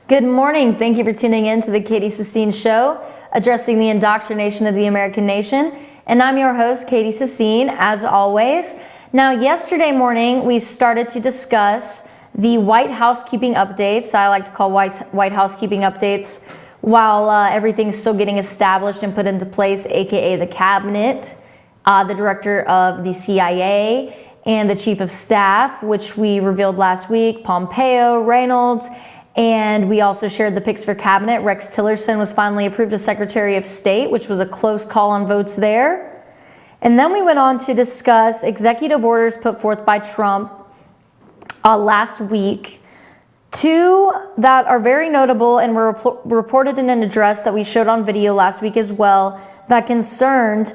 Good morning. Thank you for tuning in to the Katy Sissine Show, addressing the indoctrination of the American nation. And I'm your host, Katy Sissine, as always. Now, yesterday morning, we started to discuss the White House keeping updates. I like to call White House keeping updates while everything's still getting established and put into place, aka the cabinet, the director of the CIA, and the chief of staff, which we revealed last week, Pompeo, Reynolds. And we also shared the picks for cabinet. Rex Tillerson was finally approved as Secretary of State, which was a close call on votes there. And then we went on to discuss executive orders put forth by Trump last week. Two that are very notable and were reported in an address that we showed on video last week as well, that concerned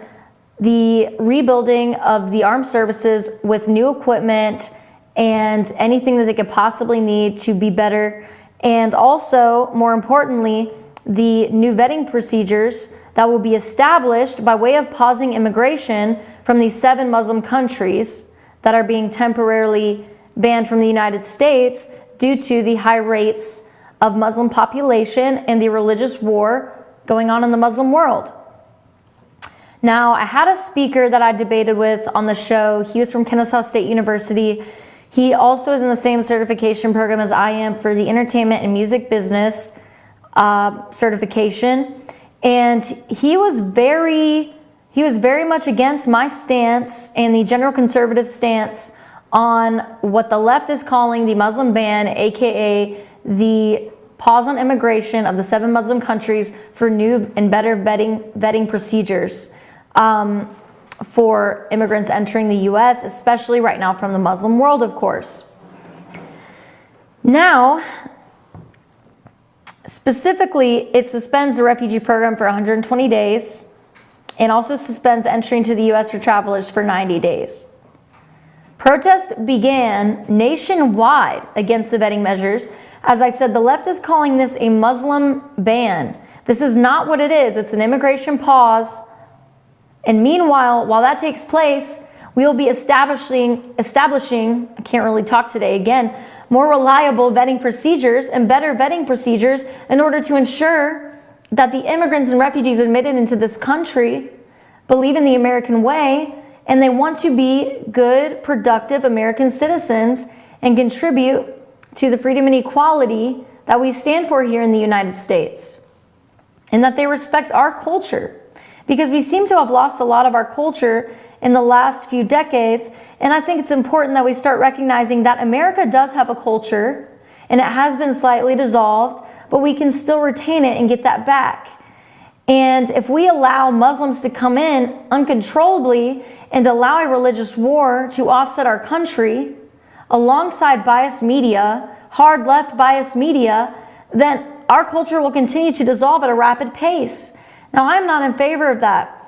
the rebuilding of the armed services with new equipment and anything that they could possibly need to be better. And also, more importantly, the new vetting procedures that will be established by way of pausing immigration from these 7 Muslim countries that are being temporarily banned from the United States due to the high rates of Muslim population and the religious war going on in the Muslim world. Now, I had a speaker that I debated with on the show. He was from Kennesaw State University. He also is in the same certification program as I am for the entertainment and music business certification. And he was very much against my stance and the general conservative stance on what the left is calling the Muslim ban, aka the pause on immigration of the 7 Muslim countries for new and better vetting procedures for immigrants entering the U.S., especially right now from the Muslim world, of course. Now, specifically, it suspends the refugee program for 120 days and also suspends entry into the U.S. for travelers for 90 days. Protests began nationwide against the vetting measures. As I said, the left is calling this a Muslim ban. This is not what it is. It's an immigration pause. And meanwhile, while that takes place, we will be establishing, I can't really talk today again, more reliable vetting procedures and better vetting procedures in order to ensure that the immigrants and refugees admitted into this country believe in the American way and they want to be good, productive American citizens and contribute to the freedom and equality that we stand for here in the United States, and that they respect our culture. Because we seem to have lost a lot of our culture in the last few decades. And I think it's important that we start recognizing that America does have a culture and it has been slightly dissolved, but we can still retain it and get that back. And if we allow Muslims to come in uncontrollably and allow a religious war to offset our country alongside biased media, hard left biased media, then our culture will continue to dissolve at a rapid pace. Now, I'm not in favor of that.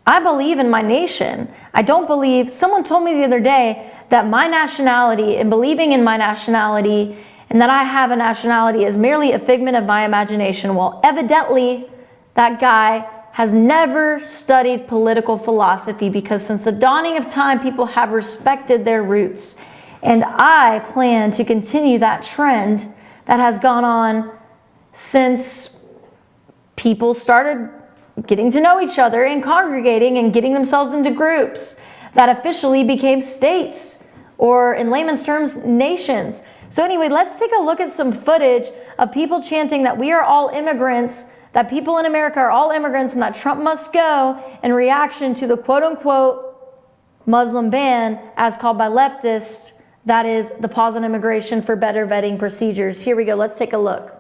I believe in my nation. I don't believe, someone told me the other day that my nationality and believing in my nationality and that I have a nationality is merely a figment of my imagination. Well, evidently, that guy has never studied political philosophy, because since the dawning of time, people have respected their roots. And I plan to continue that trend that has gone on since people started getting to know each other and congregating and getting themselves into groups that officially became states, or in layman's terms, nations. So anyway, let's take a look at some footage of people chanting that we are all immigrants, that people in America are all immigrants, and that Trump must go, in reaction to the quote-unquote Muslim ban, as called by leftists, that is the pause on immigration for better vetting procedures. Here we go. Let's take a look.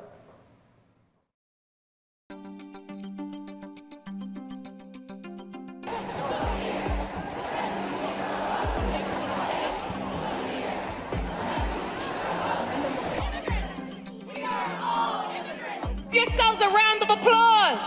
Yourselves a round of applause.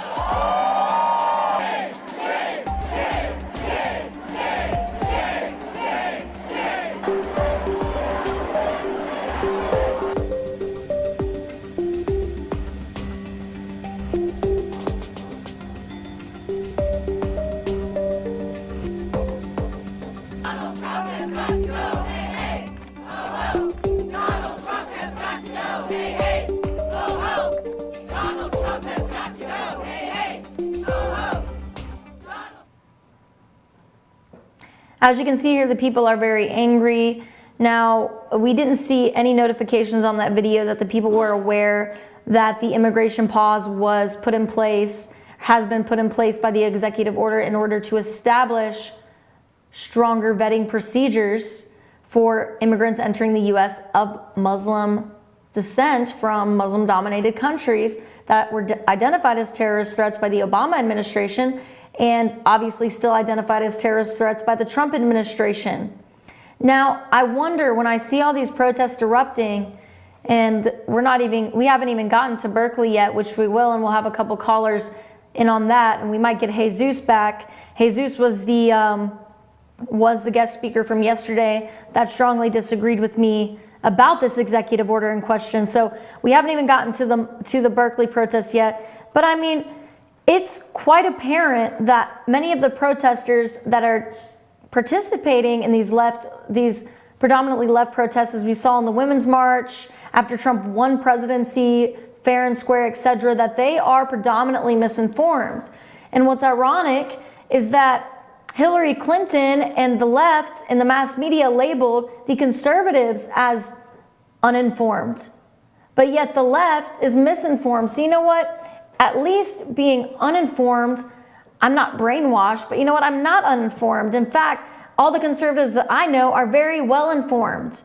Donald Trump has got to go, hey, hey, oh, oh. Donald Trump has got to go, hey, hey, oh, oh. As you can see here, the people are very angry. Now, we didn't see any notifications on that video that the people were aware that the immigration pause was put in place, has been put in place by the executive order in order to establish stronger vetting procedures for immigrants entering the U.S. of Muslim descent from Muslim-dominated countries that were identified as terrorist threats by the Obama administration and obviously still identified as terrorist threats by the Trump administration. Now, I wonder when I see all these protests erupting, and we haven't even gotten to Berkeley yet, which we will, and we'll have a couple callers in on that, and we might get Jesus back. Jesus was the guest speaker from yesterday that strongly disagreed with me about this executive order in question. So we haven't even gotten to the Berkeley protests yet. But I mean, it's quite apparent that many of the protesters that are participating in these predominantly left protests, as we saw in the Women's March, after Trump won presidency, fair and square, etc., that they are predominantly misinformed. And what's ironic is that Hillary Clinton and the left and the mass media labeled the conservatives as uninformed. But yet the left is misinformed. So you know what? At least being uninformed, I'm not brainwashed, but you know what? I'm not uninformed. In fact, all the conservatives that I know are very well informed.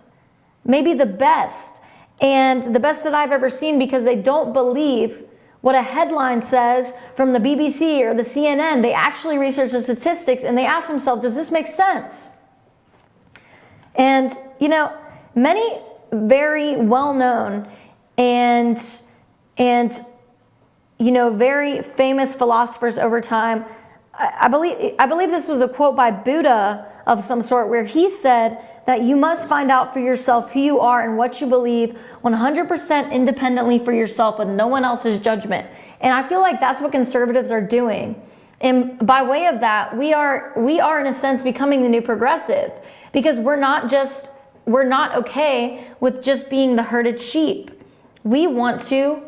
Maybe the best. And the best that I've ever seen, because they don't believe what a headline says from the BBC or the CNN. They actually research the statistics and they ask themselves, does this make sense? And, you know, many very well-known and you know, very famous philosophers over time, I believe this was a quote by Buddha of some sort, where he said that you must find out for yourself who you are and what you believe 100% independently for yourself with no one else's judgment. And I feel like that's what conservatives are doing. And by way of that, we are in a sense becoming the new progressive, because we're not okay with just being the herded sheep. We want to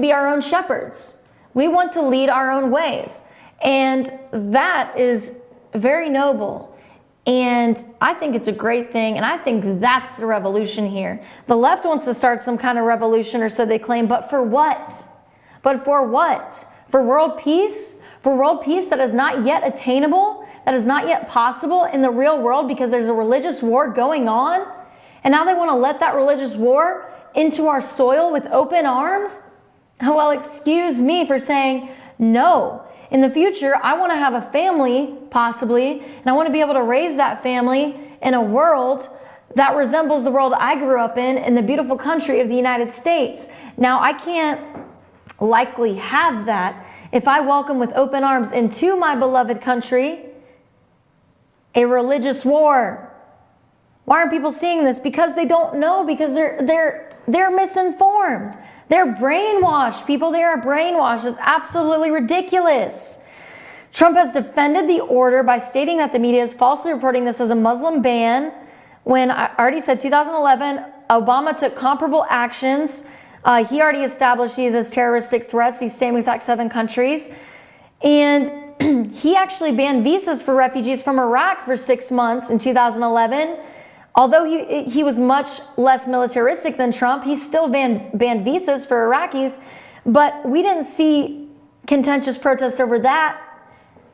be our own shepherds. We want to lead our own ways. And that is very noble. And I think it's a great thing. And I think that's the revolution here. The left wants to start some kind of revolution, or so they claim. But for what? But for what? For world peace? For world peace that is not yet attainable, that is not yet possible in the real world, because there's a religious war going on. And now they want to let that religious war into our soil with open arms? Well, excuse me for saying no. In the future, I want to have a family, possibly, and I want to be able to raise that family in a world that resembles the world I grew up in the beautiful country of the United States. Now, I can't likely have that if I welcome with open arms into my beloved country a religious war. Why aren't people seeing this? Because they don't know, because they're misinformed. They're brainwashed, people. They are brainwashed. It's absolutely ridiculous. Trump has defended the order by stating that the media is falsely reporting this as a Muslim ban, when I already said 2011, Obama took comparable actions. He already established these as terroristic threats, these same exact 7 countries. And he actually banned visas for refugees from Iraq for 6 months in 2011. Although he was much less militaristic than Trump, he still banned visas for Iraqis. But we didn't see contentious protests over that.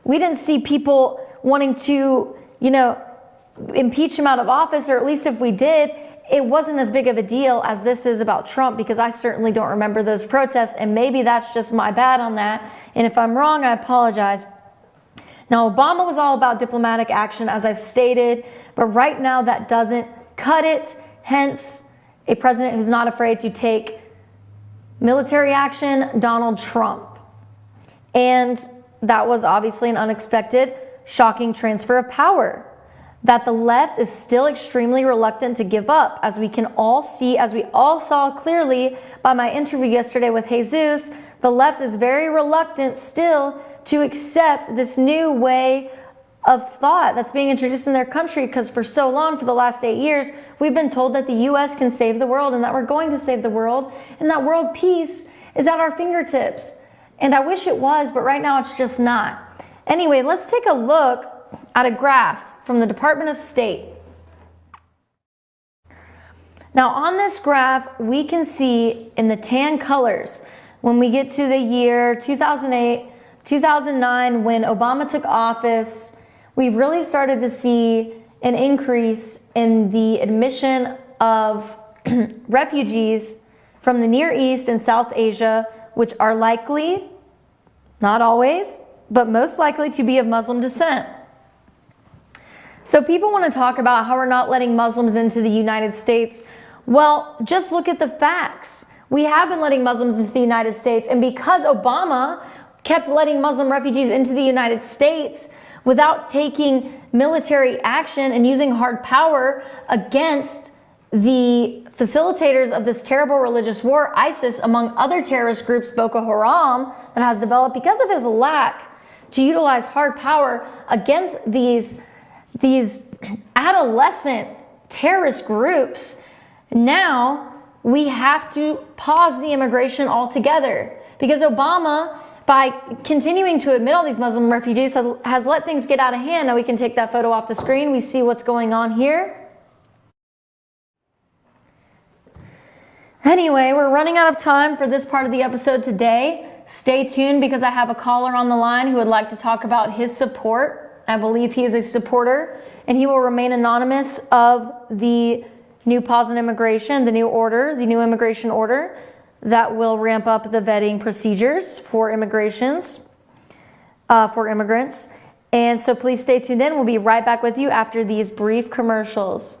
We didn't see people wanting to, you know, impeach him out of office, or at least if we did, it wasn't as big of a deal as this is about Trump, because I certainly don't remember those protests, and maybe that's just my bad on that. And if I'm wrong, I apologize. Now, Obama was all about diplomatic action, as I've stated, but right now that doesn't cut it. Hence, a president who's not afraid to take military action, Donald Trump. And that was obviously an unexpected, shocking transfer of power that the left is still extremely reluctant to give up, as we can all see, as we all saw clearly by my interview yesterday with Jesus. The left is very reluctant still to accept this new way of thought that's being introduced in their country, because for so long, for the last 8 years, we've been told that the U.S. can save the world, and that we're going to save the world, and that world peace is at our fingertips. And I wish it was, but right now it's just not. Anyway, let's take a look at a graph from the Department of State. Now on this graph, we can see in the tan colors, when we get to the year 2008, 2009, when Obama took office, we've really started to see an increase in the admission of refugees from the Near East and South Asia, which are likely, not always, but most likely to be of Muslim descent. So people want to talk about how we're not letting Muslims into the United States. Well, just look at the facts. We have been letting Muslims into the United States, and because Obama kept letting Muslim refugees into the United States without taking military action and using hard power against the facilitators of this terrible religious war, ISIS, among other terrorist groups, Boko Haram, that has developed because of his lack to utilize hard power against these adolescent terrorist groups. Now we have to pause the immigration altogether because Obama, by continuing to admit all these Muslim refugees, has let things get out of hand. Now we can take that photo off the screen. We see what's going on here. Anyway, we're running out of time for this part of the episode today. Stay tuned because I have a caller on the line who would like to talk about his support. I believe he is a supporter, and he will remain anonymous of the new pause in immigration, the new order, the new immigration order that will ramp up the vetting procedures for immigrants. And so please stay tuned in. We'll be right back with you after these brief commercials.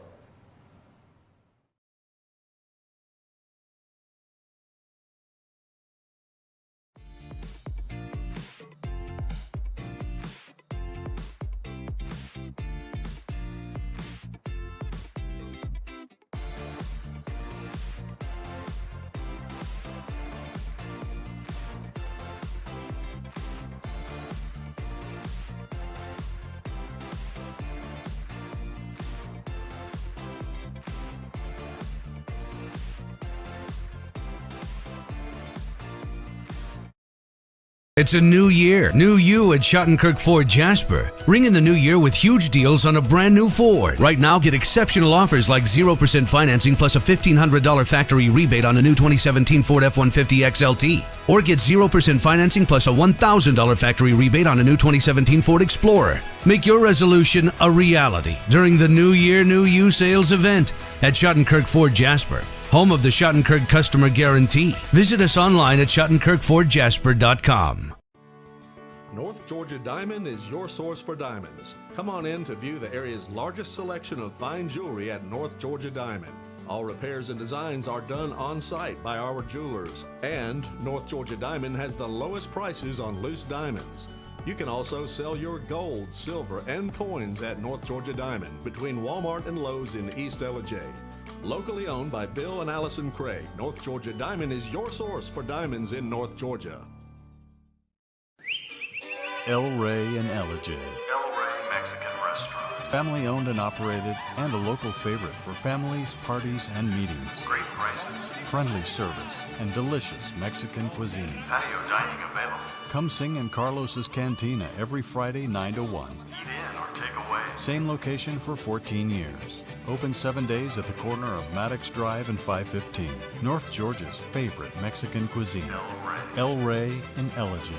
It's a new year, new you at Schottenkirk Ford Jasper. Ring in the new year with huge deals on a brand new Ford. Right now, get exceptional offers like 0% financing plus a $1,500 factory rebate on a new 2017 Ford F-150 XLT. Or get 0% financing plus a $1,000 factory rebate on a new 2017 Ford Explorer. Make your resolution a reality during the New Year, New You sales event at Schottenkirk Ford Jasper, home of the Schottenkirk Customer Guarantee. Visit us online at SchottenkirkFordJasper.com. North Georgia Diamond is your source for diamonds. Come on in to view the area's largest selection of fine jewelry at North Georgia Diamond. All repairs and designs are done on-site by our jewelers. And North Georgia Diamond has the lowest prices on loose diamonds. You can also sell your gold, silver, and coins at North Georgia Diamond between Walmart and Lowe's in East Ellijay. Locally owned by Bill and Allison Craig, North Georgia Diamond is your source for diamonds in North Georgia. El Rey in Ellijay. El Rey Mexican Restaurant. Family owned and operated and a local favorite for families, parties, and meetings. Great prices. Friendly service and delicious Mexican cuisine. Patio dining available. Come sing in Carlos's Cantina every Friday 9 to 1. Eat in or take away. Same location for 14 years. Open 7 days at the corner of Maddox Drive and 515. North Georgia's favorite Mexican cuisine. El Rey. El Rey in Ellijay.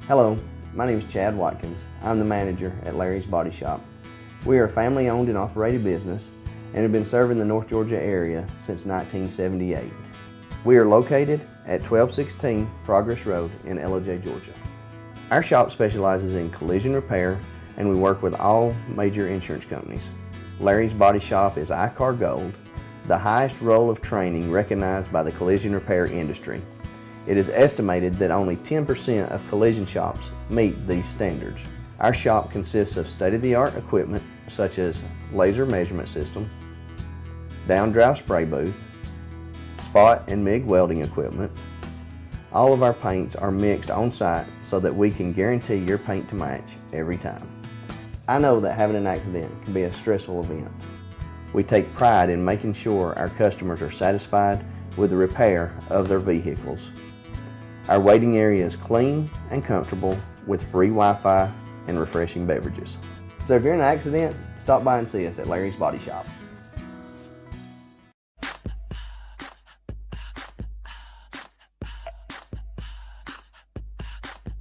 Hello, my name is Chad Watkins. I'm the manager at Larry's Body Shop. We are a family-owned and operated business and have been serving the North Georgia area since 1978. We are located at 1216 Progress Road in Ellijay, Georgia. Our shop specializes in collision repair and we work with all major insurance companies. Larry's Body Shop is ICAR Gold, the highest role of training recognized by the collision repair industry. It is estimated that only 10% of collision shops meet these standards. Our shop consists of state-of-the-art equipment such as laser measurement system, down-drive spray booth, spot and MIG welding equipment. All of our paints are mixed on-site so that we can guarantee your paint to match every time. I know that having an accident can be a stressful event. We take pride in making sure our customers are satisfied with the repair of their vehicles. Our waiting area is clean and comfortable with free Wi-Fi and refreshing beverages. So if you're in an accident, stop by and see us at Larry's Body Shop.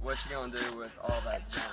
What you gonna do with all that junk?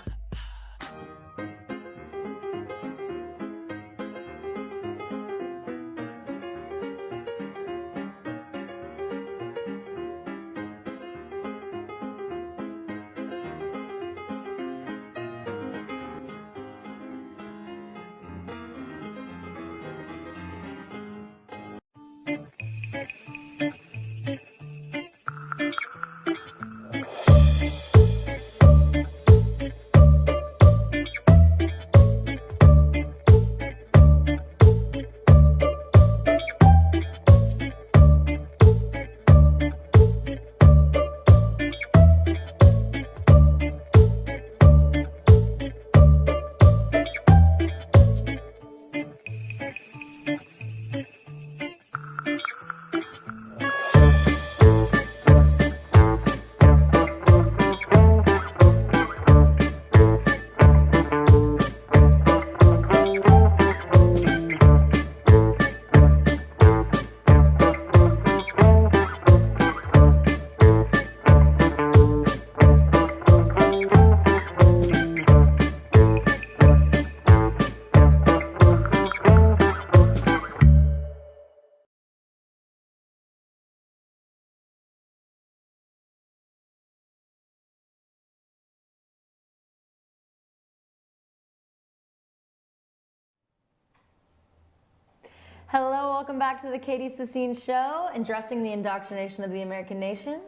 Hello, welcome back to the Katy Sissine Show, addressing the indoctrination of the American nation.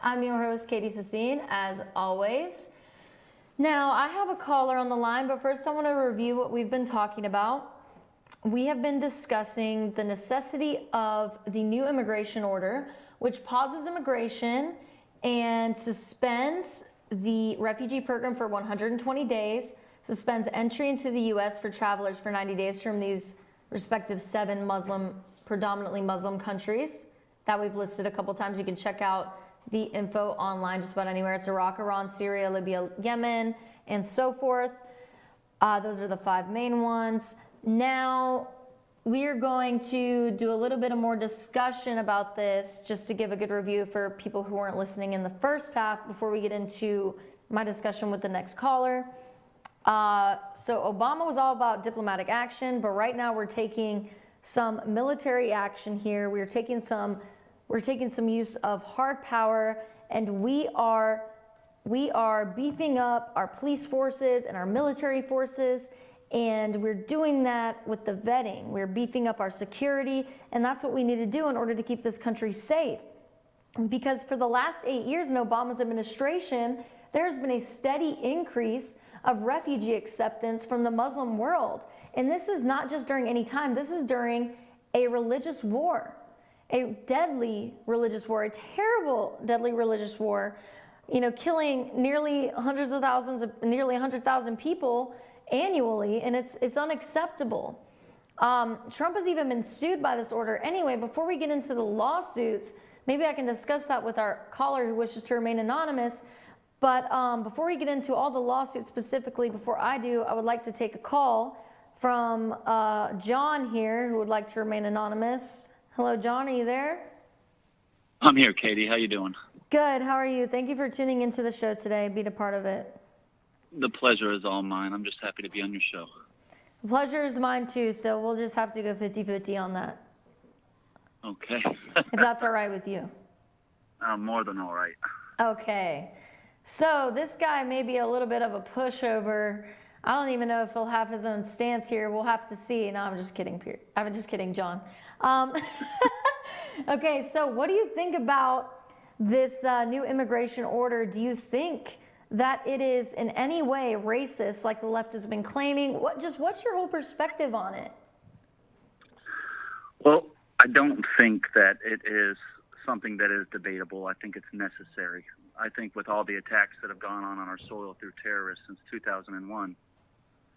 I'm your host, Katy Sissine, as always. Now, I have a caller on the line, but first I want to review what we've been talking about. We have been discussing the necessity of the new immigration order, which pauses immigration and suspends the refugee program for 120 days, suspends entry into the U.S. for travelers for 90 days from these respective 7 predominantly Muslim countries that we've listed a couple times. You can check out the info online just about anywhere. It's Iraq, Iran, Syria, Libya, Yemen, and so forth. Those are the 5 main ones. Now, we're going to do a little bit of more discussion about this just to give a good review for people who weren't listening in the first half before we get into my discussion with the next caller. So Obama was all about diplomatic action, but right now we're taking some military action here. We're taking some use of hard power, and we are beefing up our police forces and our military forces, and we're doing that with the vetting. We're beefing up our security, and that's what we need to do in order to keep this country safe. Because for the last 8 years in Obama's administration, there's been a steady increase of refugee acceptance from the Muslim world. And this is not just during any time, this is during a religious war, a deadly religious war, a terrible deadly religious war, killing nearly hundreds of thousands, nearly 100,000 people annually, and it's unacceptable. Trump has even been sued by this order. Anyway, before we get into the lawsuits, maybe I can discuss that with our caller who wishes to remain anonymous. But before we get into all the lawsuits specifically, before I do, I would like to take a call from John here, who would like to remain anonymous. Hello, John, are you there? I'm here, Katy. How you doing? Good, how are you? Thank you for tuning into the show today, being a part of it. The pleasure is all mine. I'm just happy to be on your show. The pleasure is mine too, so we'll just have to go 50-50 on that. Okay. If that's all right with you. More than all right. Okay. So this guy may be a little bit of a pushover. I don't even know if he'll have his own stance here. We'll have to see. No, I'm just kidding. I'm just kidding, John. Okay, so what do you think about this new immigration order? Do you think that it is in any way racist, like the left has been claiming? What's your whole perspective on it? Well, I don't think that it is something that is debatable. I think it's necessary. I think with all the attacks that have gone on our soil through terrorists since 2001,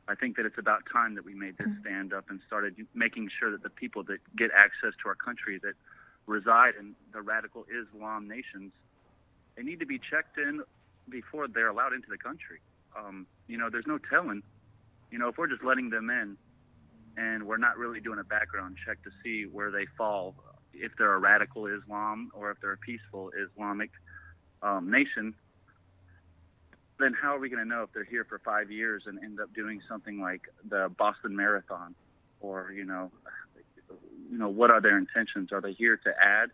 I think that it's about time that we made this stand up and started making sure that the people that get access to our country that reside in the radical Islam nations They need to be checked in before they're allowed into the country. There's no telling. If we're just letting them in and we're not really doing a background check to see where they fall, if they're a radical Islam or if they're a peaceful Islamic nation, then how are we going to know if they're here for 5 years and end up doing something like the Boston Marathon? Or, what are their intentions? Are they here to add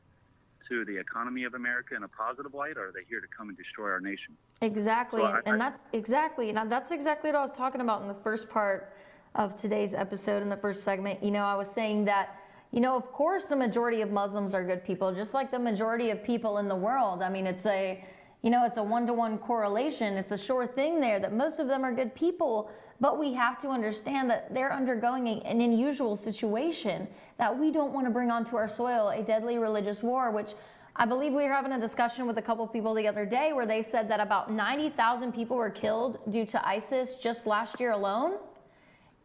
to the economy of America in a positive light, or are they here to come and destroy our nation? Exactly, that's exactly what I was talking about in the first part of today's episode, in the first segment. I was saying that, of course the majority of Muslims are good people, just like the majority of people in the world. I mean, it's a one-to-one correlation. It's a sure thing there that most of them are good people, but we have to understand that they're undergoing an unusual situation that we don't want to bring onto our soil, a deadly religious war, which I believe we were having a discussion with a couple people the other day where they said that about 90,000 people were killed due to ISIS just last year alone.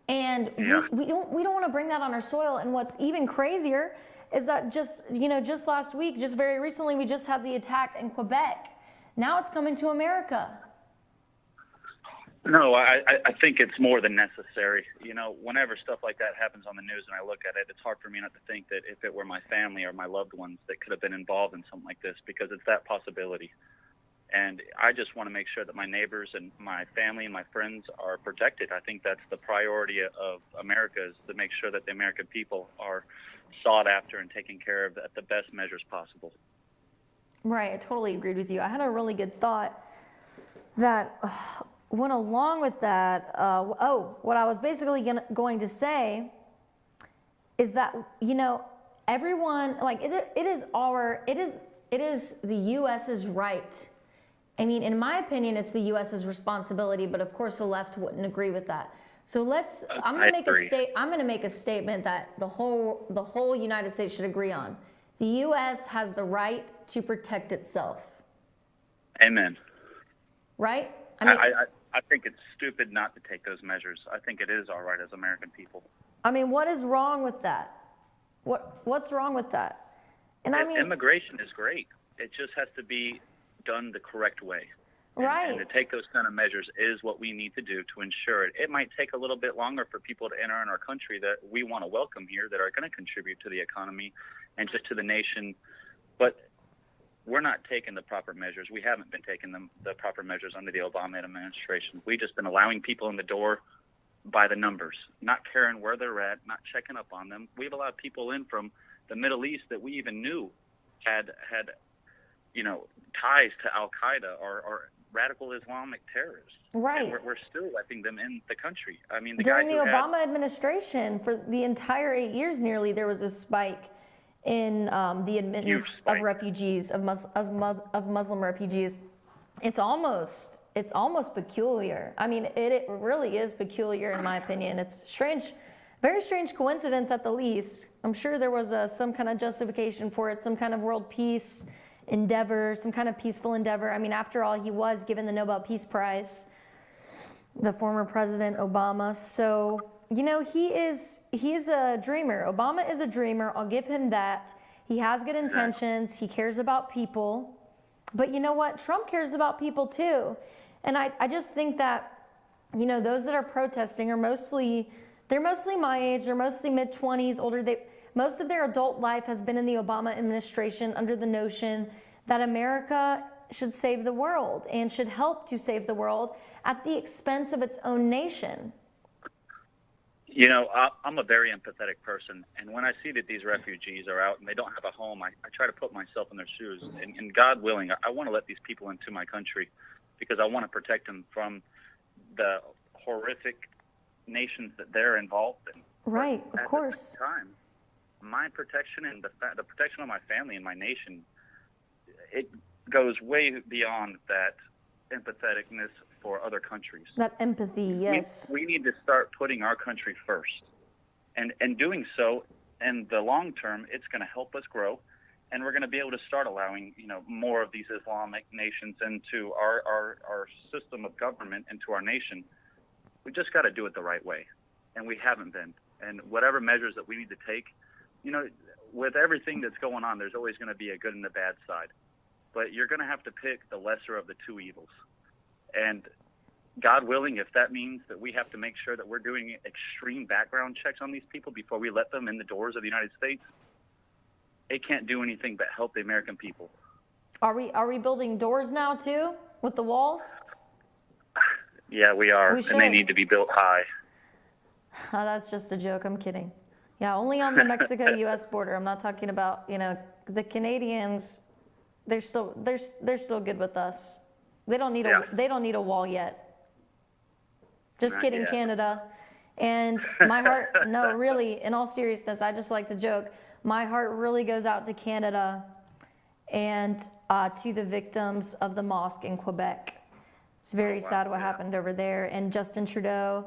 And we don't want to bring that on our soil. And what's even crazier is that just last week, just very recently, we just had the attack in Quebec. Now it's coming to America. No, I think it's more than necessary. Whenever stuff like that happens on the news and I look at it, it's hard for me not to think that if it were my family or my loved ones that could have been involved in something like this, because it's that possibility. And I just want to make sure that my neighbors and my family and my friends are protected. I think that's the priority of America, is to make sure that the American people are sought after and taken care of at the best measures possible. Right, I totally agreed with you. I had a really good thought that went along with that. What I was basically going to say is that, everyone, like, it is the U.S.'s right. I mean, in my opinion, it's the U.S.'s responsibility, but of course the left wouldn't agree with that. So I'm going to make a statement that the whole United States should agree on. The U.S. has the right to protect itself. Amen. Right? I think it's stupid not to take those measures. I think it is our right as American people. I mean, what is wrong with that? What's wrong with that? And immigration is great. It just has to be done the correct way. Right. And to take those kind of measures is what we need to do to ensure it. It might take a little bit longer for people to enter in our country that we want to welcome here, that are going to contribute to the economy and just to the nation. But we're not taking the proper measures. We haven't been taking the proper measures under the Obama administration. We've just been allowing people in the door by the numbers, not caring where they're at, not checking up on them. We've allowed people in from the Middle East that we even knew had ties to Al-Qaeda or radical Islamic terrorists. Right. And we're still letting them in the country. I mean, during the Obama administration, for the entire 8 years nearly, there was a spike in the admittance of refugees, of Muslim refugees. It's almost peculiar. I mean, it really is peculiar in my opinion. It's strange, very strange coincidence at the least. I'm sure there was some kind of justification for it, some kind of world peace endeavor, some kind of peaceful endeavor. I mean, after all, he was given the Nobel Peace Prize, the former President Obama. So, he's a dreamer. Obama is a dreamer. I'll give him that. He has good intentions. He cares about people. But you know what? Trump cares about people too. And I just think that, those that are protesting are mostly my age. They're mostly mid-20s, older. Most of their adult life has been in the Obama administration under the notion that America should save the world and should help to save the world at the expense of its own nation. I'm a very empathetic person, and when I see that these refugees are out and they don't have a home, I try to put myself in their shoes. And God willing, I want to let these people into my country because I want to protect them from the horrific nations that they're involved in. Right, but of course. At the same time, my protection and the protection of my family and my nation, it goes way beyond that empatheticness for other countries. That empathy, yes. We need to start putting our country first. And doing so, in the long term, it's going to help us grow, and we're going to be able to start allowing, more of these Islamic nations into our system of government, into our nation. We just got to do it the right way, and we haven't been. And whatever measures that we need to take, with everything that's going on, there's always going to be a good and a bad side. but you're going to have to pick the lesser of the two evils. And God willing, if that means that we have to make sure that we're doing extreme background checks on these people before we let them in the doors of the United States, it can't do anything but help the American people. Are we building doors now too with the walls? Yeah, we are, We and should. they need to be built high. Oh, that's just a joke. I'm kidding. Yeah, only on the Mexico-U.S. border. I'm not talking about, you know, the Canadians. They're still good with us. They don't need a wall yet. Just Not kidding, yet. Canada. And my heart, no, really, in all seriousness, I just like to joke. My heart really goes out to Canada and to the victims of the mosque in Quebec. It's very sad what happened over there. And Justin Trudeau,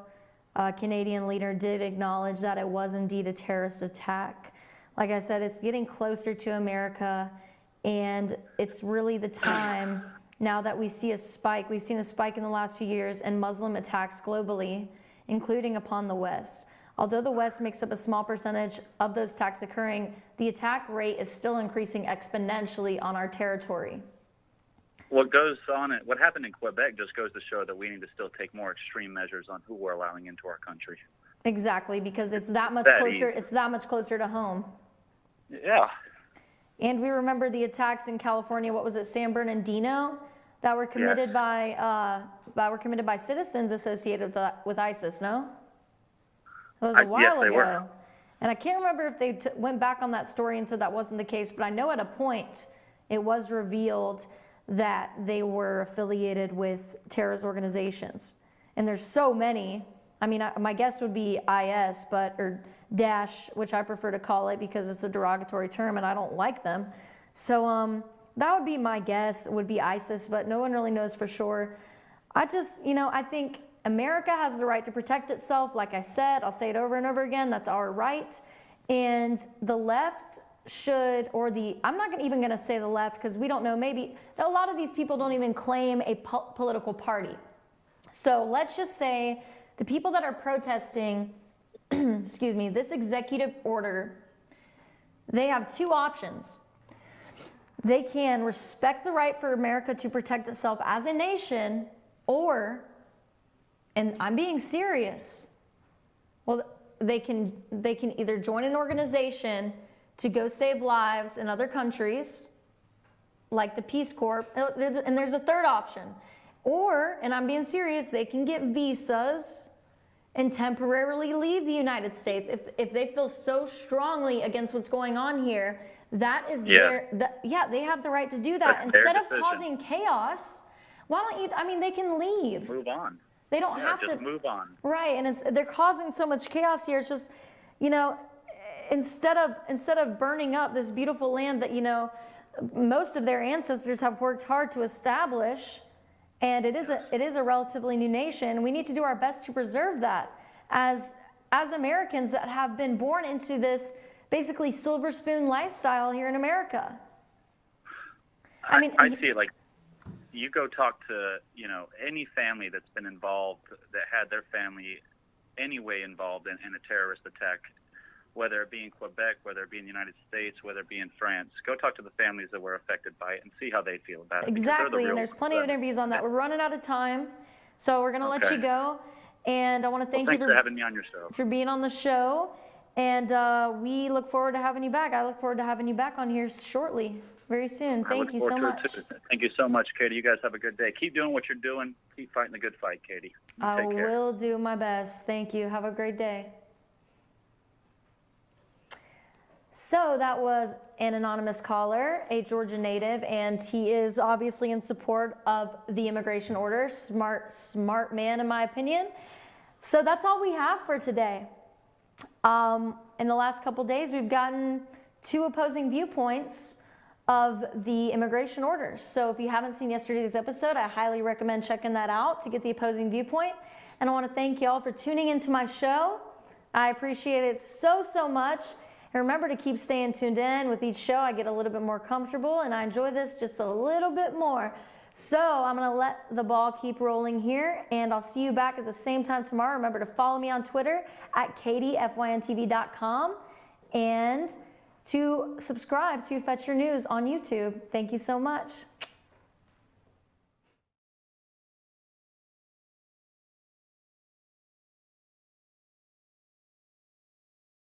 Canadian leader, did acknowledge that it was indeed a terrorist attack. Like I said, it's getting closer to America, and it's really the time now that we see a spike. We've seen a spike in the last few years in Muslim attacks globally, including upon the West. Although the West makes up a small percentage of those attacks occurring, the attack rate is still increasing exponentially on our territory. What happened in Quebec just goes to show that we need to still take more extreme measures on who we're allowing into our country. Exactly, because it's that much closer. It's that much closer to home. Yeah. And we remember the attacks in California. What was it, San Bernardino, that were committed by citizens associated with ISIS? No, it was a while ago. Were. And I can't remember if they went back on that story and said that wasn't the case. But I know at a point it was revealed that they were affiliated with terrorist organizations. And there's so many. I mean, my guess would be IS, or Daesh, which I prefer to call it because it's a derogatory term and I don't like them. So that would be my guess, would be ISIS, but no one really knows for sure. I think America has the right to protect itself. Like I said, I'll say it over and over again, that's our right. And the left should, I'm not even going to say the left because we don't know, maybe a lot of these people don't even claim a political party. So let's just say the people that are protesting, excuse me, this executive order, they have two options. They can respect the right for America to protect itself as a nation, or, and I'm being serious, well, they can either join an organization to go save lives in other countries, like the Peace Corps, and there's a third option. Or, and I'm being serious, they can get visas and temporarily leave the United States if they feel so strongly against what's going on here. That is they have the right to do that. Instead of causing chaos, why don't you, they can leave. Move on. They don't have to move on. Right, and they're causing so much chaos here. It's just, instead of burning up this beautiful land that, most of their ancestors have worked hard to establish, and it is a relatively new nation. We need to do our best to preserve that as Americans that have been born into this basically silver spoon lifestyle here in America. I see it like you go talk to, any family that's been involved, that had their family anyway involved in a terrorist attack, whether it be in Quebec, whether it be in the United States, whether it be in France. Go talk to the families that were affected by it and see how they feel about it. Exactly, and there's plenty of interviews on that. We're running out of time, so we're going to let you go. And I want to thank you for having me on your show. For being on the show. And we look forward to having you back. I look forward to having you back on here shortly, very soon. Thank you so much. Thank you so much, Katy. You guys have a good day. Keep doing what you're doing. Keep fighting the good fight, Katy. I will do my best. Thank you. Have a great day. So that was an anonymous caller, a Georgia native, and he is obviously in support of the immigration order. Smart man, in my opinion. So that's all we have for today. In the last couple days, we've gotten two opposing viewpoints of the immigration orders. So if you haven't seen yesterday's episode, I highly recommend checking that out to get the opposing viewpoint. And I want to thank y'all for tuning into my show. I appreciate it so, so much. And remember to keep staying tuned in. With each show, I get a little bit more comfortable and I enjoy this just a little bit more. So I'm going to let the ball keep rolling here, and I'll see you back at the same time tomorrow. Remember to follow me on Twitter at katyfyntv.com, and to subscribe to Fetch Your News on YouTube. Thank you so much.